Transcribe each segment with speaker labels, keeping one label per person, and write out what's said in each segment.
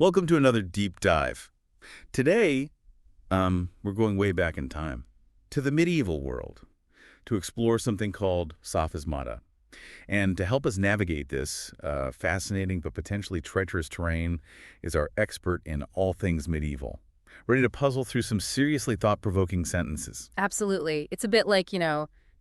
Speaker 1: Welcome to another deep dive. Today, we're going way back in time to the medieval world to explore something called Sophismata. And to help us navigate this fascinating but potentially treacherous terrain is our expert in all things medieval, ready to puzzle through some seriously thought-provoking sentences.
Speaker 2: Absolutely. It's a bit like,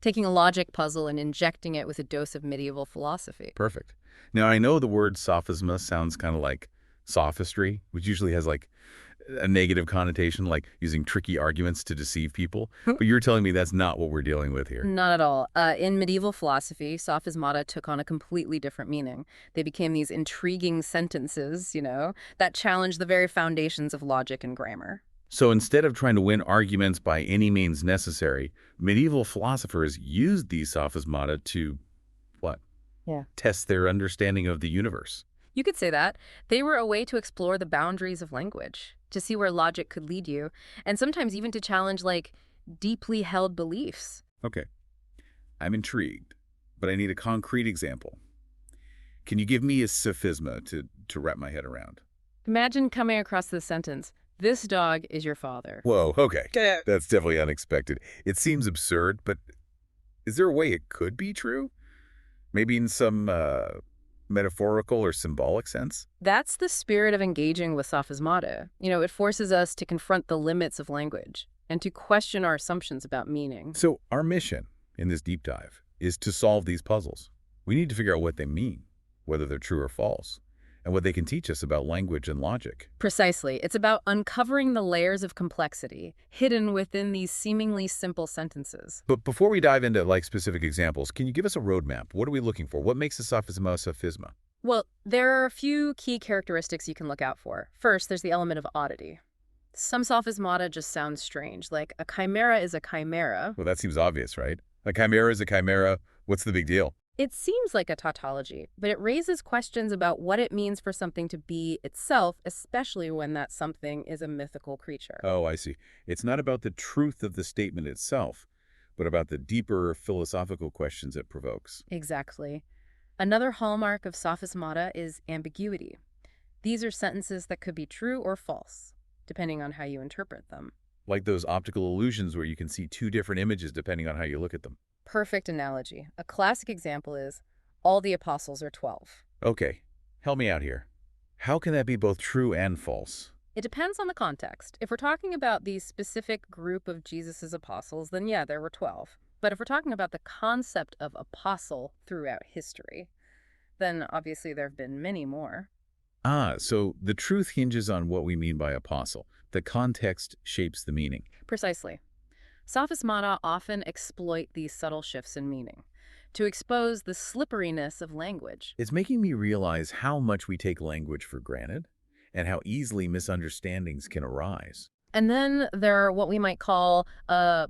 Speaker 2: taking a logic puzzle and injecting it with a dose of medieval philosophy.
Speaker 1: Perfect. Now, I know the word sophisma sounds kind of like sophistry, which usually has like a negative connotation, like using tricky arguments to deceive people. But you're telling me that's not what we're dealing with here.
Speaker 2: Not at all. In medieval philosophy, sophismata took on a completely different meaning. They became these intriguing sentences, that challenged the very foundations of logic and grammar.
Speaker 1: So instead of trying to win arguments by any means necessary, medieval philosophers used these sophismata to, what?
Speaker 2: Yeah.
Speaker 1: Test their understanding of the universe.
Speaker 2: You could say that. They were a way to explore the boundaries of language, to see where logic could lead you, and sometimes even to challenge, deeply held beliefs.
Speaker 1: Okay, I'm intrigued, but I need a concrete example. Can you give me a sophisma to wrap my head around?
Speaker 2: Imagine coming across this sentence, "This dog is your father."
Speaker 1: Whoa, okay.
Speaker 2: Yeah.
Speaker 1: That's definitely unexpected. It seems absurd, but is there a way it could be true? Maybe in some metaphorical or symbolic sense?
Speaker 2: That's the spirit of engaging with sophismata. It forces us to confront the limits of language and to question our assumptions about meaning.
Speaker 1: So our mission in this deep dive is to solve these puzzles. We need to figure out what they mean, whether they're true or false, and what they can teach us about language and logic.
Speaker 2: Precisely. It's about uncovering the layers of complexity hidden within these seemingly simple sentences.
Speaker 1: But before we dive into specific examples, can you give us a roadmap? What are we looking for? What makes a sophisma?
Speaker 2: Well, there are a few key characteristics you can look out for. First, there's the element of oddity. Some sophismata just sound strange, like a chimera is a chimera.
Speaker 1: Well, that seems obvious, right? A chimera is a chimera. What's the big deal?
Speaker 2: It seems like a tautology, but it raises questions about what it means for something to be itself, especially when that something is a mythical creature.
Speaker 1: Oh, I see. It's not about the truth of the statement itself, but about the deeper philosophical questions it provokes.
Speaker 2: Exactly. Another hallmark of sophismata is ambiguity. These are sentences that could be true or false, depending on how you interpret them.
Speaker 1: Like those optical illusions where you can see two different images depending on how you look at them.
Speaker 2: Perfect analogy. A classic example is, all the apostles are 12.
Speaker 1: Okay, help me out here. How can that be both true and false?
Speaker 2: It depends on the context. If we're talking about the specific group of Jesus's apostles, then yeah, there were 12. But if we're talking about the concept of apostle throughout history, then obviously there have been many more.
Speaker 1: Ah, so the truth hinges on what we mean by apostle. The context shapes the meaning.
Speaker 2: Precisely. Sophismata often exploit these subtle shifts in meaning to expose the slipperiness of language.
Speaker 1: It's making me realize how much we take language for granted and how easily misunderstandings can arise.
Speaker 2: And then there are what we might call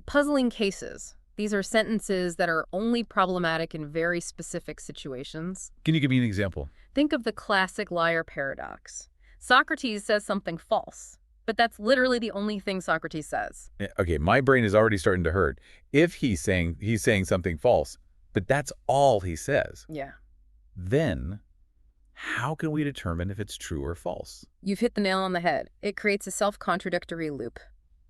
Speaker 2: puzzling cases. These are sentences that are only problematic in very specific situations.
Speaker 1: Can you give me an example?
Speaker 2: Think of the classic liar paradox. Socrates says something false, but that's literally the only thing Socrates says.
Speaker 1: Okay, my brain is already starting to hurt. If he's saying something false, but that's all he says,
Speaker 2: Yeah.
Speaker 1: then how can we determine if it's true or false?
Speaker 2: You've hit the nail on the head. It creates a self-contradictory loop.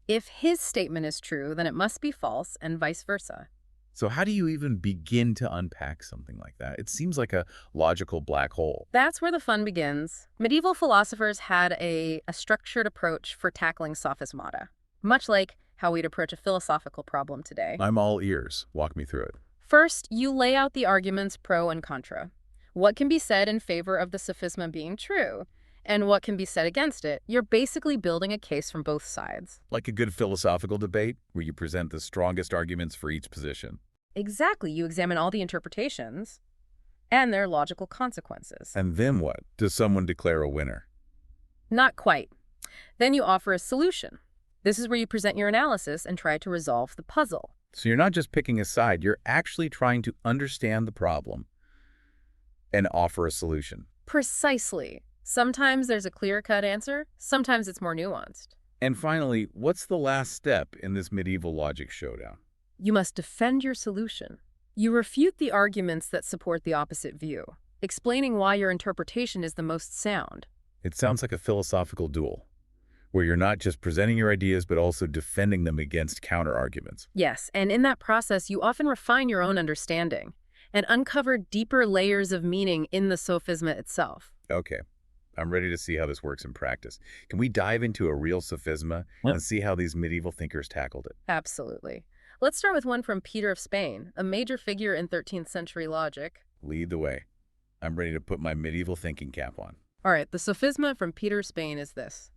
Speaker 2: If his statement is true, then it must be false, and vice versa.
Speaker 1: So how do you even begin to unpack something like that? It seems like a logical black hole.
Speaker 2: That's where the fun begins. Medieval philosophers had a structured approach for tackling sophismata, much like how we'd approach a philosophical problem today.
Speaker 1: I'm all ears. Walk me through it.
Speaker 2: First, you lay out the arguments pro and contra. What can be said in favor of the sophisma being true? And what can be said against it? You're basically building a case from both sides.
Speaker 1: Like a good philosophical debate where you present the strongest arguments for each position.
Speaker 2: Exactly. You examine all the interpretations and their logical consequences.
Speaker 1: And then what? Does someone declare a winner?
Speaker 2: Not quite. Then you offer a solution. This is where you present your analysis and try to resolve the puzzle.
Speaker 1: So you're not just picking a side, you're actually trying to understand the problem and offer a solution.
Speaker 2: Precisely. Sometimes there's a clear-cut answer, sometimes it's more nuanced.
Speaker 1: And finally, what's the last step in this medieval logic showdown?
Speaker 2: You must defend your solution. You refute the arguments that support the opposite view, explaining why your interpretation is the most sound.
Speaker 1: It sounds like a philosophical duel, where you're not just presenting your ideas, but also defending them against counter-arguments.
Speaker 2: Yes, and in that process, you often refine your own understanding and uncover deeper layers of meaning in the sophisma itself.
Speaker 1: Okay, I'm ready to see how this works in practice. Can we dive into a real sophisma and see how these medieval thinkers tackled it?
Speaker 2: Absolutely. Let's start with one from Peter of Spain, a major figure in 13th century logic.
Speaker 1: Lead the way. I'm ready to put my medieval thinking cap on.
Speaker 2: All right, the sophisma from Peter of Spain is this: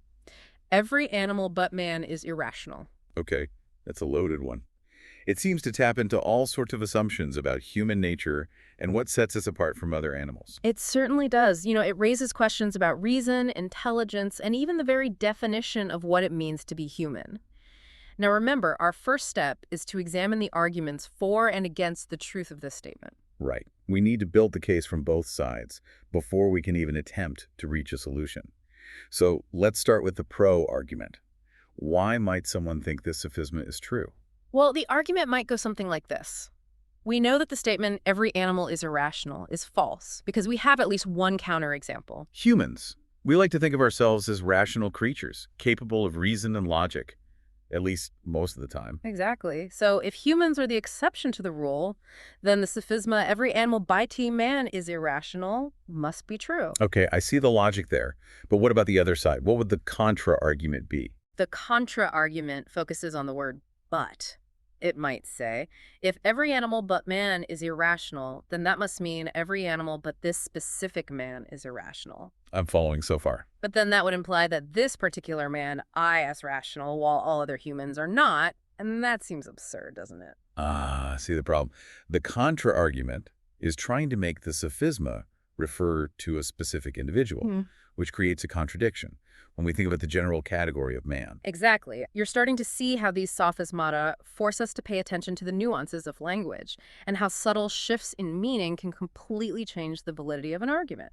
Speaker 2: every animal but man is irrational.
Speaker 1: Okay, that's a loaded one. It seems to tap into all sorts of assumptions about human nature and what sets us apart from other animals.
Speaker 2: It certainly does. It raises questions about reason, intelligence, and even the very definition of what it means to be human. Now remember, our first step is to examine the arguments for and against the truth of this statement.
Speaker 1: Right. We need to build the case from both sides before we can even attempt to reach a solution. So let's start with the pro argument. Why might someone think this sophisma is true?
Speaker 2: Well, the argument might go something like this. We know that the statement, every animal is irrational, is false because we have at least one counterexample.
Speaker 1: Humans. We like to think of ourselves as rational creatures, capable of reason and logic, at least most of the time.
Speaker 2: Exactly. So if humans are the exception to the rule, then the sophisma, every animal by team man is irrational, must be true.
Speaker 1: Okay, I see the logic there, but what about the other side? What would the contra-argument be?
Speaker 2: The contra-argument focuses on the word but. It might say, if every animal but man is irrational, then that must mean every animal but this specific man is irrational.
Speaker 1: I'm following so far.
Speaker 2: But then that would imply that this particular man, I, is rational, while all other humans are not, and that seems absurd, doesn't it?
Speaker 1: Ah, see the problem. The contra-argument is trying to make the sophisma refer to a specific individual, which creates a contradiction when we think about the general category of man.
Speaker 2: Exactly. You're starting to see how these sophismata force us to pay attention to the nuances of language and how subtle shifts in meaning can completely change the validity of an argument.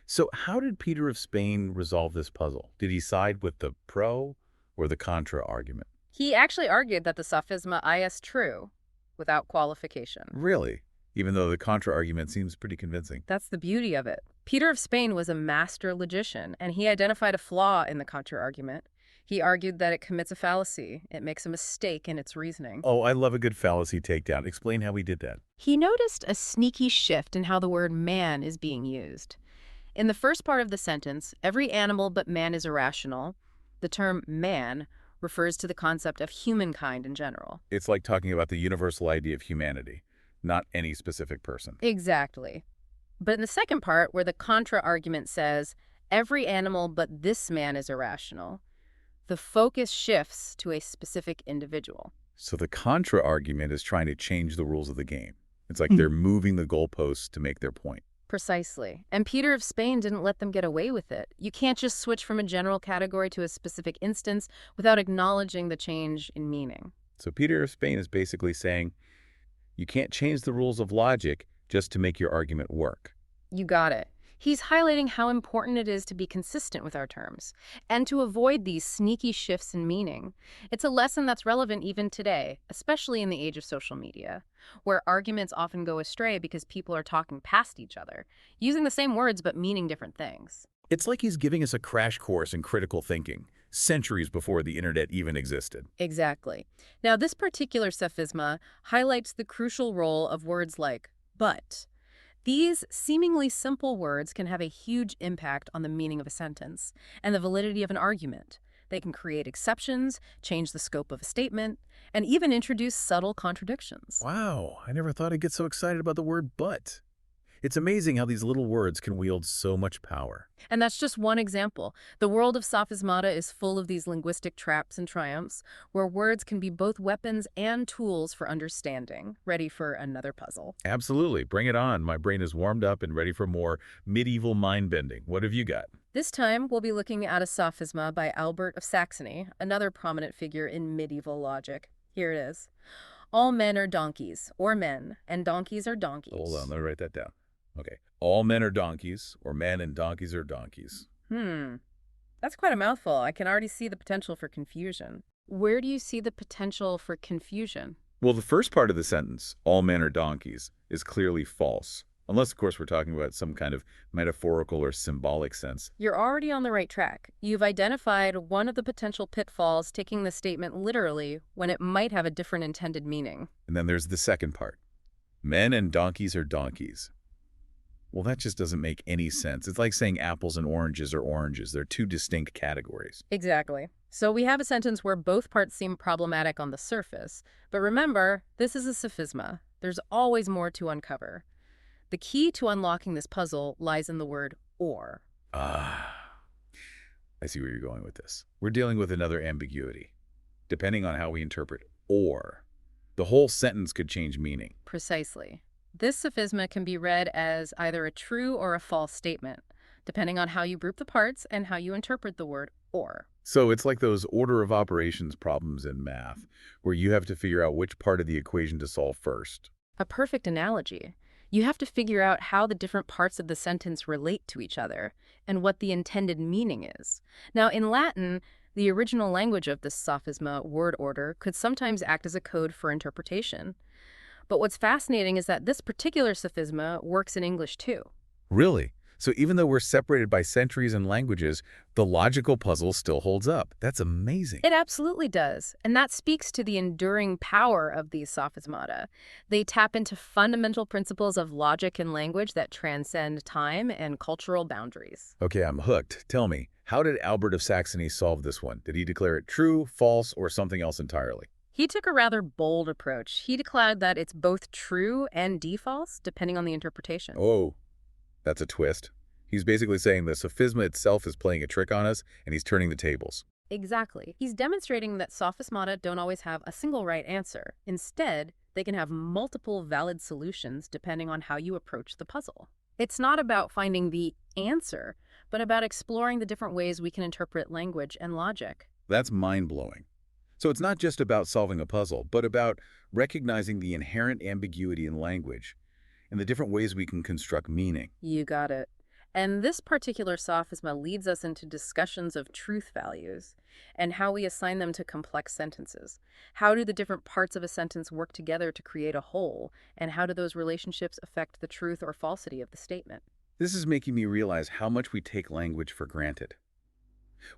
Speaker 1: So how did Peter of Spain resolve this puzzle? Did he side with the pro or the contra argument?
Speaker 2: He actually argued that the sophisma is true without qualification.
Speaker 1: Really? Even though the contra argument seems pretty convincing.
Speaker 2: That's the beauty of it. Peter of Spain was a master logician, and he identified a flaw in the contra-argument. He argued that it commits a fallacy. It makes a mistake in its reasoning.
Speaker 1: Oh, I love a good fallacy takedown. Explain how he did that.
Speaker 2: He noticed a sneaky shift in how the word man is being used. In the first part of the sentence, every animal but man is irrational. The term man refers to the concept of humankind in general.
Speaker 1: It's like talking about the universal idea of humanity, not any specific person.
Speaker 2: Exactly. But in the second part, where the contra-argument says, every animal but this man is irrational, the focus shifts to a specific individual.
Speaker 1: So the contra argument is trying to change the rules of the game. It's like they're moving the goalposts to make their point.
Speaker 2: Precisely. And Peter of Spain didn't let them get away with it. You can't just switch from a general category to a specific instance without acknowledging the change in meaning.
Speaker 1: So Peter of Spain is basically saying, you can't change the rules of logic just to make your argument work.
Speaker 2: You got it. He's highlighting how important it is to be consistent with our terms and to avoid these sneaky shifts in meaning. It's a lesson that's relevant even today, especially in the age of social media, where arguments often go astray because people are talking past each other, using the same words but meaning different things.
Speaker 1: It's like he's giving us a crash course in critical thinking, centuries before the internet even existed.
Speaker 2: Exactly. Now, this particular sophisma highlights the crucial role of words like but. These seemingly simple words can have a huge impact on the meaning of a sentence and the validity of an argument. They can create exceptions, change the scope of a statement, and even introduce subtle contradictions.
Speaker 1: Wow, I never thought I'd get so excited about the word but. It's amazing how these little words can wield so much power.
Speaker 2: And that's just one example. The world of sophismata is full of these linguistic traps and triumphs, where words can be both weapons and tools for understanding. Ready for another puzzle?
Speaker 1: Absolutely. Bring it on. My brain is warmed up and ready for more medieval mind-bending. What have you got?
Speaker 2: This time, we'll be looking at a sophisma by Albert of Saxony, another prominent figure in medieval logic. Here it is. All men are donkeys, or men, and donkeys are donkeys.
Speaker 1: Hold on, let me write that down. Okay. All men are donkeys, or men and donkeys are donkeys.
Speaker 2: That's quite a mouthful. I can already see the potential for confusion. Where do you see the potential for confusion?
Speaker 1: Well, the first part of the sentence, all men are donkeys, is clearly false, Unless, of course, we're talking about some kind of metaphorical or symbolic sense.
Speaker 2: You're already on the right track. You've identified one of the potential pitfalls, taking the statement literally when it might have a different intended meaning.
Speaker 1: And then there's the second part. Men and donkeys are donkeys. Well, that just doesn't make any sense. It's like saying apples and oranges are oranges. They're two distinct categories.
Speaker 2: Exactly. So we have a sentence where both parts seem problematic on the surface. But remember, this is a sophisma. There's always more to uncover. The key to unlocking this puzzle lies in the word or.
Speaker 1: Ah, I see where you're going with this. We're dealing with another ambiguity. Depending on how we interpret or, the whole sentence could change meaning.
Speaker 2: Precisely. This sophisma can be read as either a true or a false statement, depending on how you group the parts and how you interpret the word or.
Speaker 1: So it's like those order of operations problems in math, where you have to figure out which part of the equation to solve first.
Speaker 2: A perfect analogy. You have to figure out how the different parts of the sentence relate to each other and what the intended meaning is. Now, in Latin, the original language of this sophisma word order could sometimes act as a code for interpretation. But what's fascinating is that this particular sophisma works in English too.
Speaker 1: Really? So even though we're separated by centuries and languages, the logical puzzle still holds up. That's amazing.
Speaker 2: It absolutely does, and that speaks to the enduring power of these sophismata. They tap into fundamental principles of logic and language that transcend time and cultural boundaries.
Speaker 1: Okay, I'm hooked. Tell me, how did Albert of Saxony solve this one? Did he declare it true, false, or something else entirely?
Speaker 2: He took a rather bold approach. He declared that it's both true and false, depending on the interpretation.
Speaker 1: Oh, that's a twist. He's basically saying the sophisma itself is playing a trick on us, and he's turning the tables.
Speaker 2: Exactly. He's demonstrating that sophismata don't always have a single right answer. Instead, they can have multiple valid solutions depending on how you approach the puzzle. It's not about finding the answer, but about exploring the different ways we can interpret language and logic.
Speaker 1: That's mind-blowing. So it's not just about solving a puzzle, but about recognizing the inherent ambiguity in language and the different ways we can construct meaning.
Speaker 2: You got it. And this particular sophisma leads us into discussions of truth values and how we assign them to complex sentences. How do the different parts of a sentence work together to create a whole, and how do those relationships affect the truth or falsity of the statement?
Speaker 1: This is making me realize how much we take language for granted.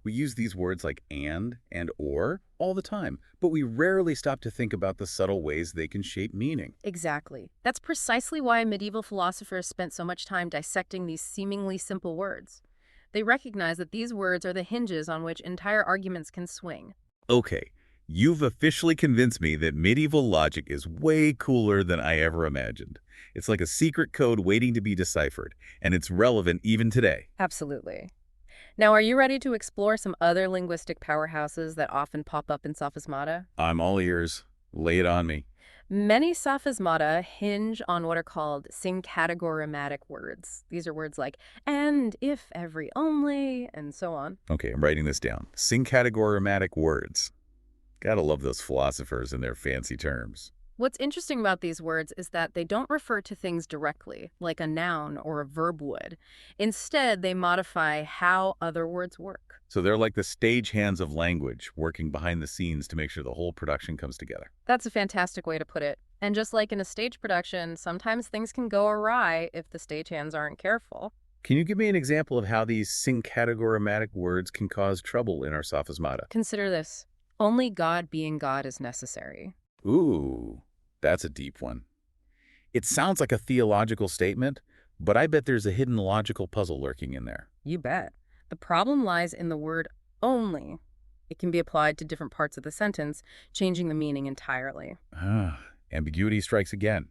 Speaker 1: We use these words like and or all the time, but we rarely stop to think about the subtle ways they can shape meaning.
Speaker 2: Exactly. That's precisely why medieval philosophers spent so much time dissecting these seemingly simple words. They recognize that these words are the hinges on which entire arguments can swing.
Speaker 1: Okay, you've officially convinced me that medieval logic is way cooler than I ever imagined. It's like a secret code waiting to be deciphered, and it's relevant even today.
Speaker 2: Absolutely. Now, are you ready to explore some other linguistic powerhouses that often pop up in sophismata?
Speaker 1: I'm all ears. Lay it on me.
Speaker 2: Many sophismata hinge on what are called syncatagorematic words. These are words like and, if, every, only, and so on.
Speaker 1: Okay, I'm writing this down. Syncatagorematic words. Gotta love those philosophers and their fancy terms.
Speaker 2: What's interesting about these words is that they don't refer to things directly, like a noun or a verb would. Instead, they modify how other words work.
Speaker 1: So they're like the stagehands of language, working behind the scenes to make sure the whole production comes together.
Speaker 2: That's a fantastic way to put it. And just like in a stage production, sometimes things can go awry if the stagehands aren't careful.
Speaker 1: Can you give me an example of how these syncatagorematic words can cause trouble in our sophismata?
Speaker 2: Consider this. Only God being God is necessary.
Speaker 1: Ooh, that's a deep one. It sounds like a theological statement, but I bet there's a hidden logical puzzle lurking in there.
Speaker 2: You bet. The problem lies in the word only. It can be applied to different parts of the sentence, changing the meaning entirely.
Speaker 1: Ambiguity strikes again.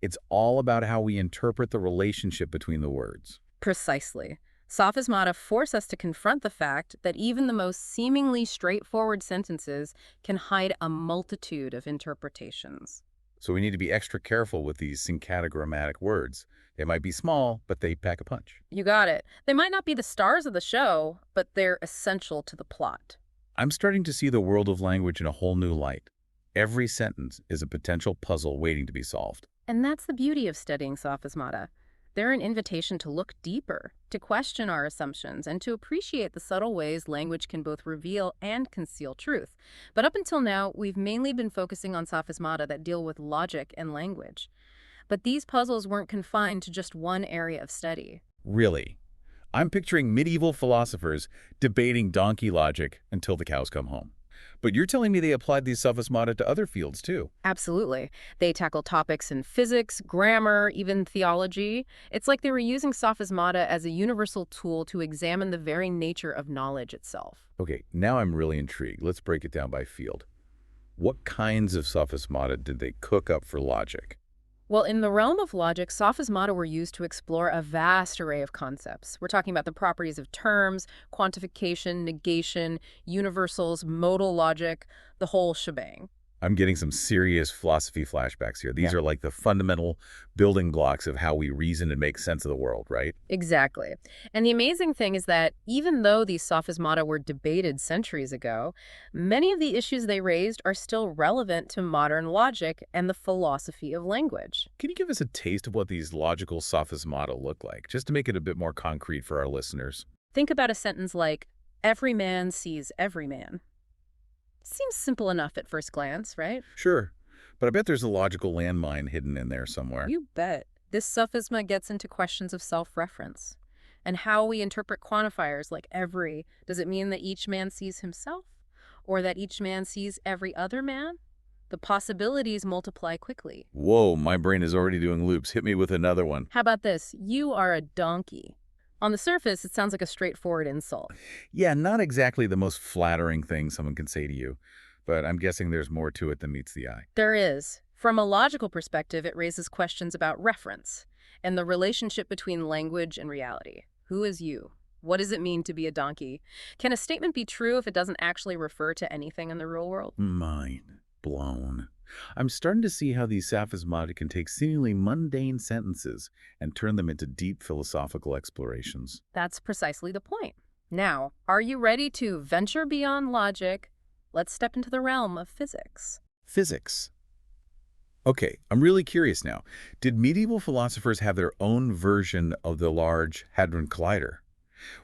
Speaker 1: It's all about how we interpret the relationship between the words.
Speaker 2: Precisely. Sophismata force us to confront the fact that even the most seemingly straightforward sentences can hide a multitude of interpretations.
Speaker 1: So we need to be extra careful with these syncatagorematic words. They might be small, but they pack a punch.
Speaker 2: You got it. They might not be the stars of the show, but they're essential to the plot.
Speaker 1: I'm starting to see the world of language in a whole new light. Every sentence is a potential puzzle waiting to be solved.
Speaker 2: And that's the beauty of studying sophismata. They're an invitation to look deeper, to question our assumptions, and to appreciate the subtle ways language can both reveal and conceal truth. But up until now, we've mainly been focusing on sophismata that deal with logic and language. But these puzzles weren't confined to just one area of study.
Speaker 1: Really? I'm picturing medieval philosophers debating donkey logic until the cows come home. But you're telling me they applied these sophismata to other fields, too.
Speaker 2: Absolutely. They tackle topics in physics, grammar, even theology. It's like they were using sophismata as a universal tool to examine the very nature of knowledge itself.
Speaker 1: Okay, now I'm really intrigued. Let's break it down by field. What kinds of sophismata did they cook up for logic?
Speaker 2: Well, in the realm of logic, sophismata were used to explore a vast array of concepts. We're talking about the properties of terms, quantification, negation, universals, modal logic, the whole shebang.
Speaker 1: I'm getting some serious philosophy flashbacks here. These
Speaker 2: Yeah.
Speaker 1: are like the fundamental building blocks of how we reason and make sense of the world, right?
Speaker 2: Exactly. And the amazing thing is that even though these sophismata were debated centuries ago, many of the issues they raised are still relevant to modern logic and the philosophy of language.
Speaker 1: Can you give us a taste of what these logical sophismata look like, just to make it a bit more concrete for our listeners?
Speaker 2: Think about a sentence like, every man sees every man. Seems simple enough at first glance, right?
Speaker 1: Sure, but I bet there's a logical landmine hidden in there somewhere.
Speaker 2: You bet. This sophisma gets into questions of self-reference and how we interpret quantifiers like every. Does it mean that each man sees himself or that each man sees every other man? The possibilities multiply quickly.
Speaker 1: Whoa, my brain is already doing loops. Hit me with another one.
Speaker 2: How about this? You are a donkey. On the surface, it sounds like a straightforward insult.
Speaker 1: Yeah, not exactly the most flattering thing someone can say to you, but I'm guessing there's more to it than meets the eye.
Speaker 2: There is. From a logical perspective, it raises questions about reference and the relationship between language and reality. Who is you? What does it mean to be a donkey? Can a statement be true if it doesn't actually refer to anything in the real world?
Speaker 1: Mind blown. I'm starting to see how these sophismata can take seemingly mundane sentences and turn them into deep philosophical explorations.
Speaker 2: That's precisely the point. Now, are you ready to venture beyond logic? Let's step into the realm of physics.
Speaker 1: Physics. Okay, I'm really curious now. Did medieval philosophers have their own version of the Large Hadron Collider?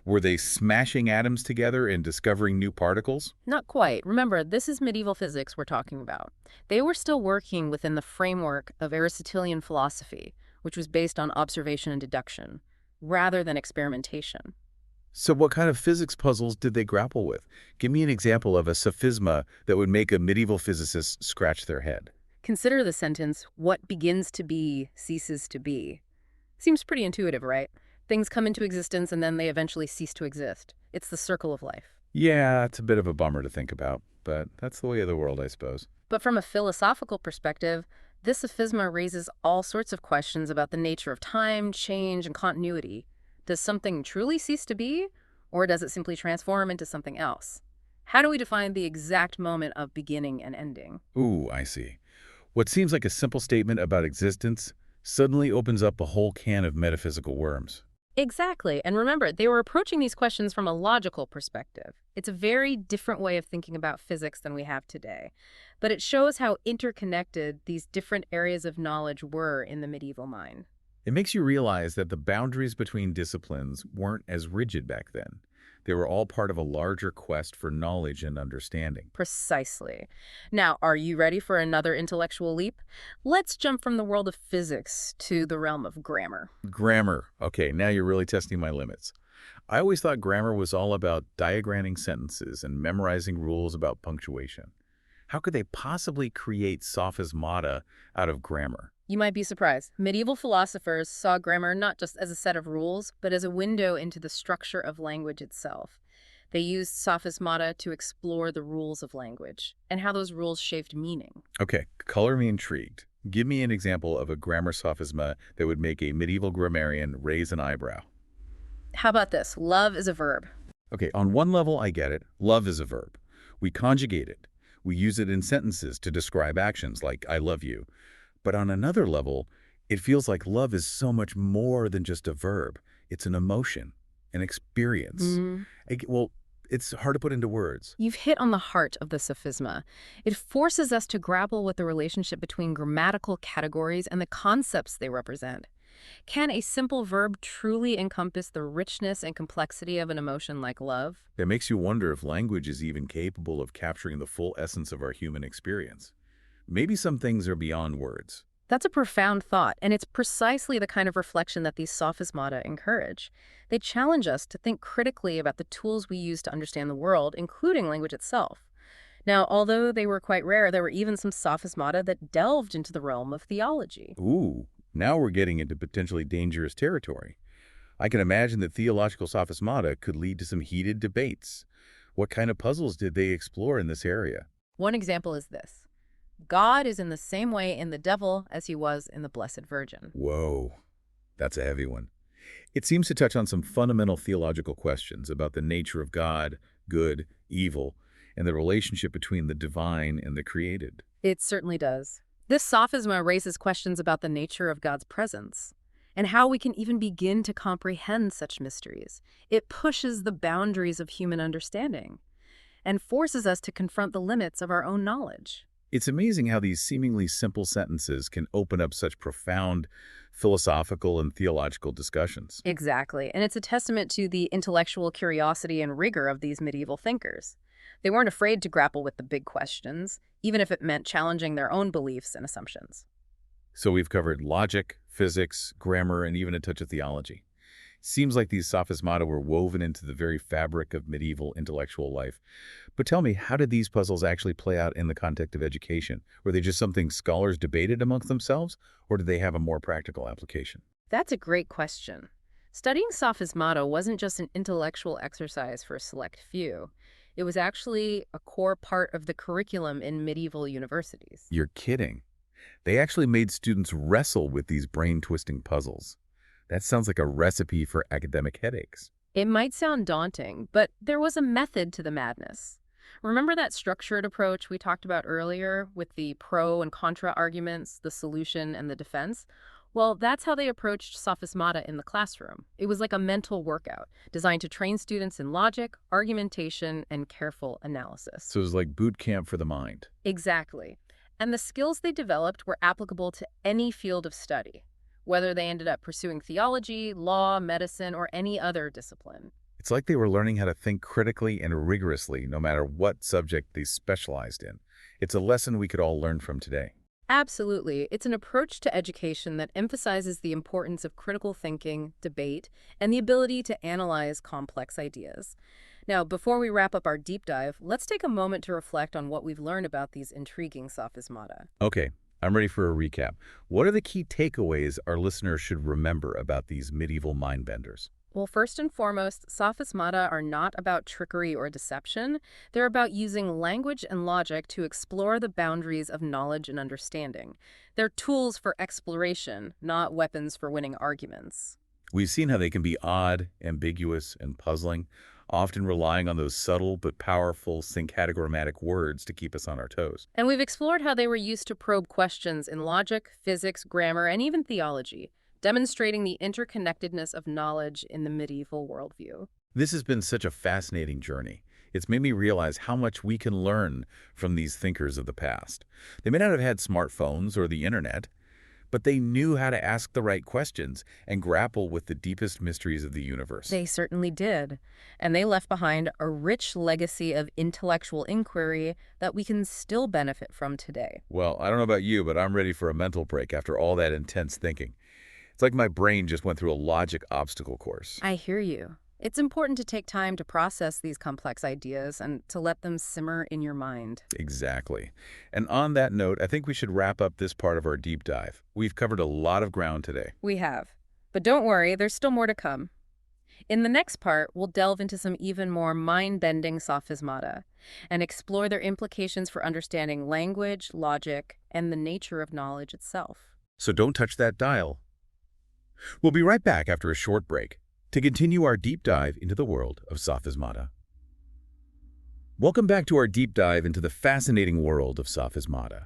Speaker 1: Were they smashing atoms together and discovering new particles?
Speaker 2: Not quite. Remember, this is medieval physics we're talking about. They were still working within the framework of Aristotelian philosophy, which was based on observation and deduction, rather than experimentation.
Speaker 1: So what kind of physics puzzles did they grapple with? Give me an example of a sophisma that would make a medieval physicist scratch their head.
Speaker 2: Consider the sentence, what begins to be ceases to be. Seems pretty intuitive, right? Things come into existence and then they eventually cease to exist. It's the circle of life.
Speaker 1: Yeah, it's a bit of a bummer to think about, but that's the way of the world, I suppose.
Speaker 2: But from a philosophical perspective, this sophisma raises all sorts of questions about the nature of time, change, and continuity. Does something truly cease to be, or does it simply transform into something else? How do we define the exact moment of beginning and ending?
Speaker 1: Ooh, I see. What seems like a simple statement about existence suddenly opens up a whole can of metaphysical worms.
Speaker 2: Exactly. And remember, they were approaching these questions from a logical perspective. It's a very different way of thinking about physics than we have today. But it shows how interconnected these different areas of knowledge were in the medieval mind.
Speaker 1: It makes you realize that the boundaries between disciplines weren't as rigid back then. They were all part of a larger quest for knowledge and understanding.
Speaker 2: Precisely. Now, are you ready for another intellectual leap? Let's jump from the world of physics to the realm of grammar.
Speaker 1: Grammar. Okay, now you're really testing my limits. I always thought grammar was all about diagramming sentences and memorizing rules about punctuation. How could they possibly create sophismata out of grammar?
Speaker 2: You might be surprised. Medieval philosophers saw grammar not just as a set of rules, but as a window into the structure of language itself. They used sophismata to explore the rules of language and how those rules shaped meaning.
Speaker 1: Okay, color me intrigued. Give me an example of a grammar sophisma that would make a medieval grammarian raise an eyebrow.
Speaker 2: How about this? Love is a verb.
Speaker 1: Okay, on one level, I get it. Love is a verb. We conjugate it. We use it in sentences to describe actions like, I love you. But on another level, it feels like love is so much more than just a verb. It's an emotion, an experience. Well, it's hard to put into words.
Speaker 2: You've hit on the heart of the sophisma. It forces us to grapple with the relationship between grammatical categories and the concepts they represent. Can a simple verb truly encompass the richness and complexity of an emotion like love?
Speaker 1: It makes you wonder if language is even capable of capturing the full essence of our human experience. Maybe some things are beyond words.
Speaker 2: That's a profound thought, and it's precisely the kind of reflection that these sophismata encourage. They challenge us to think critically about the tools we use to understand the world, including language itself. Now, although they were quite rare, there were even some sophismata that delved into the realm of theology.
Speaker 1: Ooh, now we're getting into potentially dangerous territory. I can imagine that theological sophismata could lead to some heated debates. What kind of puzzles did they explore in this area?
Speaker 2: One example is this: God is in the same way in the devil as he was in the Blessed Virgin.
Speaker 1: Whoa, that's a heavy one. It seems to touch on some fundamental theological questions about the nature of God, good, evil, and the relationship between the divine and the created.
Speaker 2: It certainly does. This sophisma raises questions about the nature of God's presence and how we can even begin to comprehend such mysteries. It pushes the boundaries of human understanding and forces us to confront the limits of our own knowledge.
Speaker 1: It's amazing how these seemingly simple sentences can open up such profound philosophical and theological discussions.
Speaker 2: Exactly, and it's a testament to the intellectual curiosity and rigor of these medieval thinkers. They weren't afraid to grapple with the big questions, even if it meant challenging their own beliefs and assumptions.
Speaker 1: So we've covered logic, physics, grammar, and even a touch of theology. Seems like these sophismata were woven into the very fabric of medieval intellectual life. But tell me, how did these puzzles actually play out in the context of education? Were they just something scholars debated amongst themselves, or did they have a more practical application?
Speaker 2: That's a great question. Studying sophismata wasn't just an intellectual exercise for a select few. It was actually a core part of the curriculum in medieval universities.
Speaker 1: You're kidding. They actually made students wrestle with these brain-twisting puzzles. That sounds like a recipe for academic headaches.
Speaker 2: It might sound daunting, but there was a method to the madness. Remember that structured approach we talked about earlier with the pro and contra arguments, the solution and the defense? Well, that's how they approached sophismata in the classroom. It was like a mental workout designed to train students in logic, argumentation, and careful analysis.
Speaker 1: So it was like boot camp for the mind.
Speaker 2: Exactly. And the skills they developed were applicable to any field of study, whether they ended up pursuing theology, law, medicine, or any other discipline.
Speaker 1: It's like they were learning how to think critically and rigorously no matter what subject they specialized in. It's a lesson we could all learn from today.
Speaker 2: Absolutely. It's an approach to education that emphasizes the importance of critical thinking, debate, and the ability to analyze complex ideas. Now, before we wrap up our deep dive, let's take a moment to reflect on what we've learned about these intriguing sophismata.
Speaker 1: Okay, I'm ready for a recap. What are the key takeaways our listeners should remember about these medieval mind benders?
Speaker 2: Well, first and foremost, sophismata are not about trickery or deception. They're about using language and logic to explore the boundaries of knowledge and understanding. They're tools for exploration, not weapons for winning arguments.
Speaker 1: We've seen how they can be odd, ambiguous, and puzzling, often relying on those subtle but powerful syncagrammatic words to keep us on our toes.
Speaker 2: And we've explored how they were used to probe questions in logic, physics, grammar, and even theology, demonstrating the interconnectedness of knowledge in the medieval worldview.
Speaker 1: This has been such a fascinating journey. It's made me realize how much we can learn from these thinkers of the past. They may not have had smartphones or the internet, but they knew how to ask the right questions and grapple with the deepest mysteries of the universe.
Speaker 2: They certainly did. And they left behind a rich legacy of intellectual inquiry that we can still benefit from today.
Speaker 1: Well, I don't know about you, but I'm ready for a mental break after all that intense thinking. It's like my brain just went through a logic obstacle course.
Speaker 2: I hear you. It's important to take time to process these complex ideas and to let them simmer in your mind.
Speaker 1: Exactly. And on that note, I think we should wrap up this part of our deep dive. We've covered a lot of ground today.
Speaker 2: We have. But don't worry, there's still more to come. In the next part, we'll delve into some even more mind-bending sophismata and explore their implications for understanding language, logic, and the nature of knowledge itself.
Speaker 1: So don't touch that dial. We'll be right back after a short break to continue our deep dive into the world of sophismata. Welcome back to our deep dive into the fascinating world of sophismata.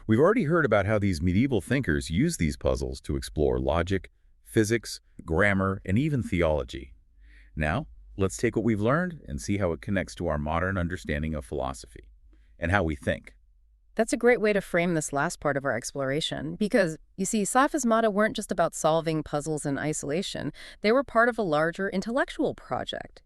Speaker 1: We've already heard about how these medieval thinkers used these puzzles to explore logic, physics, grammar, and even theology. Now, let's take what we've learned and see how it connects to our modern understanding of philosophy and how we think.
Speaker 2: That's a great way to frame this last part of our exploration because, you see, Sophismata weren't just about solving puzzles in isolation. They were part of a larger intellectual project.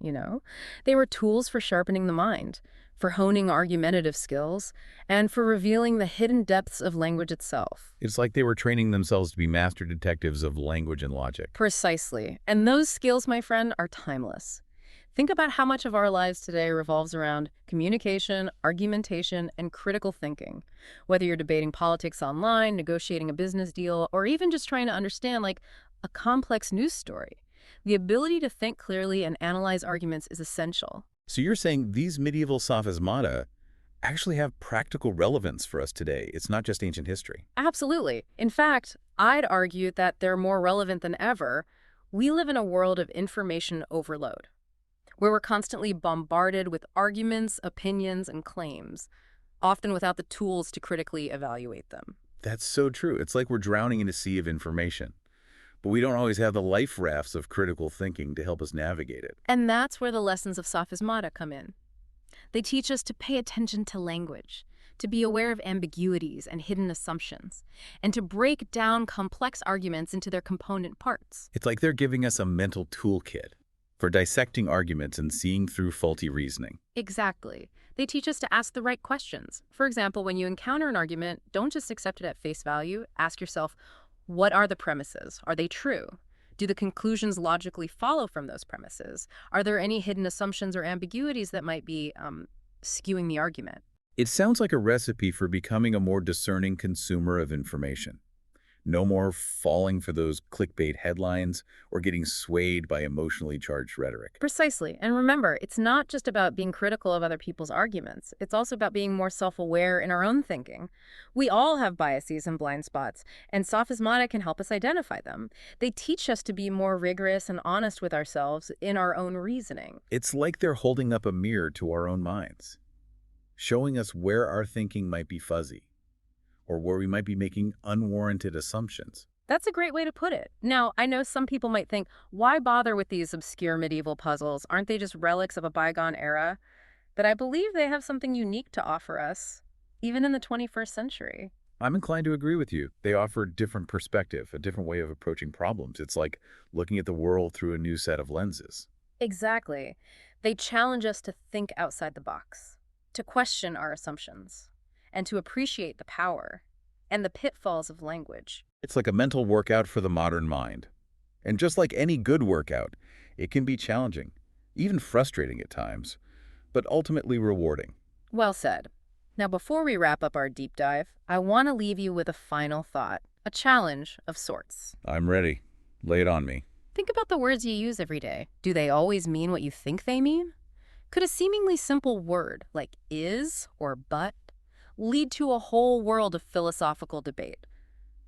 Speaker 2: They were tools for sharpening the mind, for honing argumentative skills, and for revealing the hidden depths of language itself.
Speaker 1: It's like they were training themselves to be master detectives of language and logic.
Speaker 2: Precisely. And those skills, my friend, are timeless. Think about how much of our lives today revolves around communication, argumentation, and critical thinking. Whether you're debating politics online, negotiating a business deal, or even just trying to understand, like, a complex news story. The ability to think clearly and analyze arguments is essential.
Speaker 1: So you're saying these medieval sophismata actually have practical relevance for us today. It's not just ancient history.
Speaker 2: Absolutely. In fact, I'd argue that they're more relevant than ever. We live in a world of information overload, where we're constantly bombarded with arguments, opinions, and claims, often without the tools to critically evaluate them.
Speaker 1: That's so true. It's like we're drowning in a sea of information, but we don't always have the life rafts of critical thinking to help us navigate it.
Speaker 2: And that's where the lessons of Sophismata come in. They teach us to pay attention to language, to be aware of ambiguities and hidden assumptions, and to break down complex arguments into their component parts.
Speaker 1: It's like they're giving us a mental toolkit for dissecting arguments and seeing through faulty reasoning.
Speaker 2: Exactly. They teach us to ask the right questions. For example, when you encounter an argument, don't just accept it at face value. Ask yourself, what are the premises? Are they true? Do the conclusions logically follow from those premises? Are there any hidden assumptions or ambiguities that might be skewing the argument?
Speaker 1: It sounds like a recipe for becoming a more discerning consumer of information. No more falling for those clickbait headlines or getting swayed by emotionally charged rhetoric.
Speaker 2: Precisely. And remember, it's not just about being critical of other people's arguments. It's also about being more self-aware in our own thinking. We all have biases and blind spots, and Sophismata can help us identify them. They teach us to be more rigorous and honest with ourselves in our own reasoning.
Speaker 1: It's like they're holding up a mirror to our own minds, showing us where our thinking might be fuzzy, or where we might be making unwarranted assumptions.
Speaker 2: That's a great way to put it. Now, I know some people might think, why bother with these obscure medieval puzzles? Aren't they just relics of a bygone era? But I believe they have something unique to offer us, even in the 21st century.
Speaker 1: I'm inclined to agree with you. They offer a different perspective, a different way of approaching problems. It's like looking at the world through a new set of lenses.
Speaker 2: Exactly. They challenge us to think outside the box, to question our assumptions, and to appreciate the power and the pitfalls of language.
Speaker 1: It's like a mental workout for the modern mind. And just like any good workout, it can be challenging, even frustrating at times, but ultimately rewarding.
Speaker 2: Well said. Now, before we wrap up our deep dive, I want to leave you with a final thought, a challenge of sorts.
Speaker 1: I'm ready. Lay it on me.
Speaker 2: Think about the words you use every day. Do they always mean what you think they mean? Could a seemingly simple word, like is or but, lead to a whole world of philosophical debate?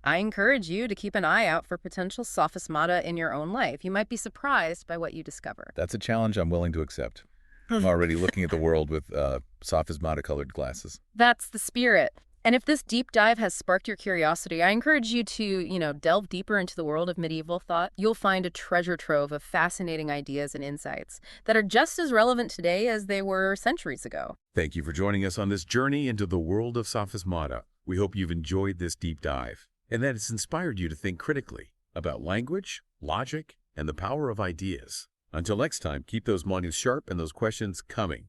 Speaker 2: I encourage you to keep an eye out for potential sophismata in your own life. You might be surprised by what you discover.
Speaker 1: That's a challenge I'm willing to accept. I'm already looking at the world with sophismata-colored glasses.
Speaker 2: That's the spirit. And if this deep dive has sparked your curiosity, I encourage you to, delve deeper into the world of medieval thought. You'll find a treasure trove of fascinating ideas and insights that are just as relevant today as they were centuries ago.
Speaker 1: Thank you for joining us on this journey into the world of sophismata. We hope you've enjoyed this deep dive and that it's inspired you to think critically about language, logic, and the power of ideas. Until next time, keep those minds sharp and those questions coming.